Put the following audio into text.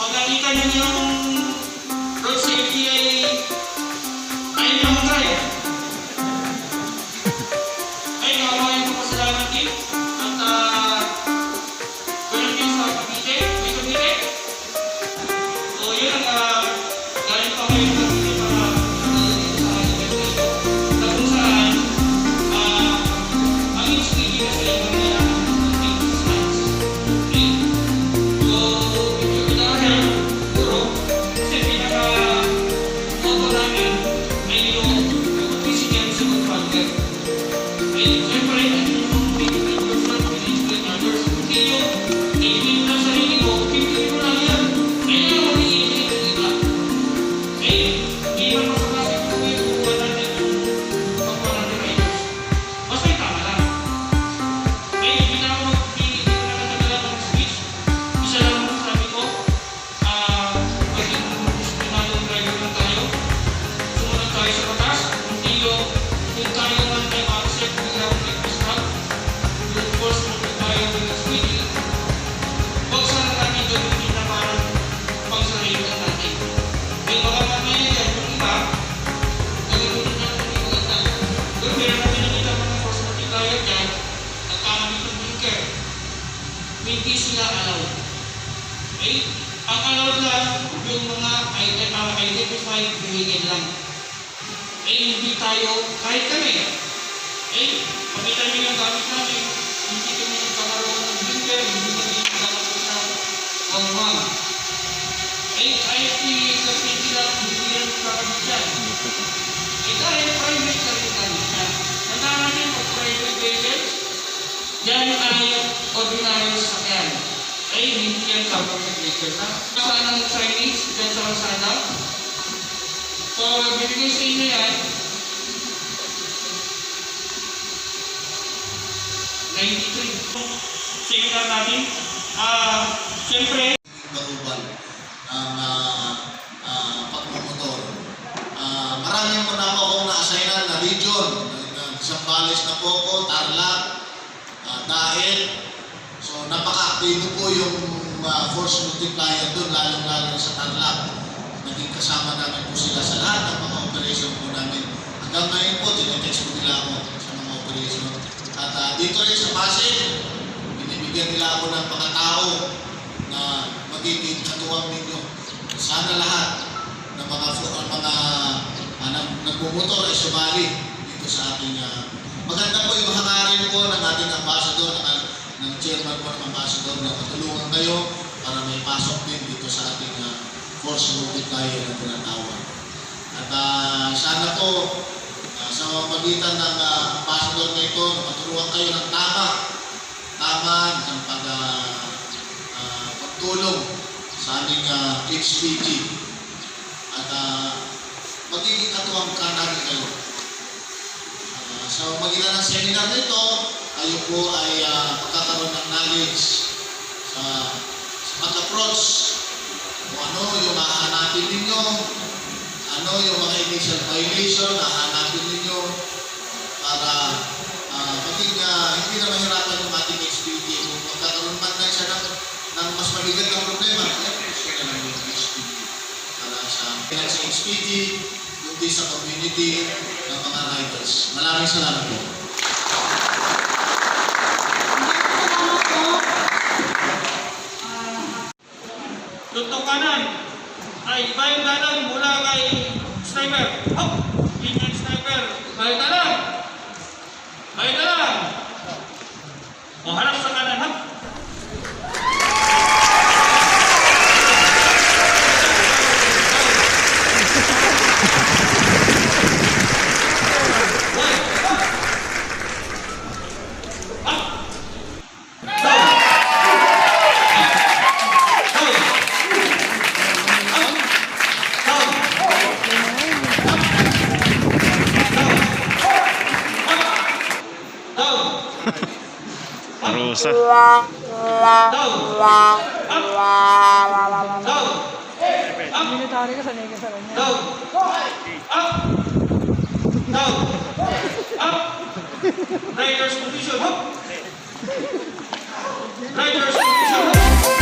Pag nakita nyo yung road safety ay ayun lang drive. Ay, nakamayan ko pasalamat din. At kulang din sa Cavite. May Cavite. So, yun ang galing pa kayo ng Cavite para dito sa aking event ito. Na kung saan, ang in-speaking na sa ibang nila ng big slides. Okay? So, if you could help, puro, kasi pinaka-auto namin ay yung physical sa mag-father. Okay? Siyempre, yung big person, big others, hindi yung i-give na sarili mo, i-give mo lang yan. Kaya mo i-give, diba? Okay? Hindi man masakasip kung i-uwa natin yung pag-100 riders. Basta yung tama lang. Okay? Hindi na ako nakatagalan ng speech. Isa lang ang sabi ko, maging disiplinadong driver lang tayo. Sumunod tayo sa batas. Hindi yung kung tayo man ay accept, hindi ako nag-stop. Yung force mo kung tayo ng speeding. Huwag sana natin gamitin na parang pagsarili lang natin. May baka mamaya yan, yung iba, gagamitin natin yung maganda. Pero meron natin nakita mga force multiplier dyan, nagkakamit ng blinker. Hindi sila allowed. Okay? Ang allowed lang yung mga identified vehicle lang. Eh, hindi tayo, kahit kami. Eh, pakita nyo yung gamit namin, hindi kami nagkakaroon ng blinker, hindi kami nagkakaroon ng wang-wang. Eh, kahit i-kapit lang, hindi yan nagkakaroon dyan. Eh, dahil private na rin kami dyan. Tandaan natin pag private vehicles, dyan ay ordinary sakyan. Eh, hindi yan government vehicles na. Saan ang signage dyan sa kalsada? So, binigay sa inyo yan, 93. Seminar natin. Siyempre, Baruban ng pagmumotor. Marami mo na akong na-assignan na region. Zambales na po ko, Tarlac, Dahil. So, napaka-aktibo po yung force multiplier doon, lalong-lalo sa Tarlac. Naging kasama namin po sila sa lahat ng mga operation po namin. Hanggang ngayon po, tinetext po nila ako sa mga operation. At dito rin sa Pasig, binibigyan nila ako ng mga tao na magiging katuwang ninyo. Sana lahat ng mga nagmumotor ay sumali dito sa ating maganda po yung hangarin po ng ating ambassador, ng chairman po ng ambassador na matulungan kayo para may pasok din dito sa ating force multiplier na tinatawag. At sana po sa pagitan ng ambassador na ito na matulungan kayo ng tama ng pagtulong sa aming HPG at magiging katuwang ka namin kayo. Sa magitan ng seminar nito, kayo po ay magkakaroon ng knowledge sa pag-approach kung ano yung hahanapin ninyo, ano yung mga initial violation na hahanapin ninyo para maging hindi na mahirapan yung ating HPG. Kung magkakaroon man na siya ng mas mabigat na problema, i-approach ka na lang yung HPG para sa HPG, kundi sa community ng mga riders. Maraming salamat po. tutok kanan ay bayan kanan mula kay sniper. Hop! Ingat sniper. Bayan kanan. Bayan kanan. O harap sa kanan. Hop! Rusa. Military ka, sanay ka sa kanya. Riders position. Riders position.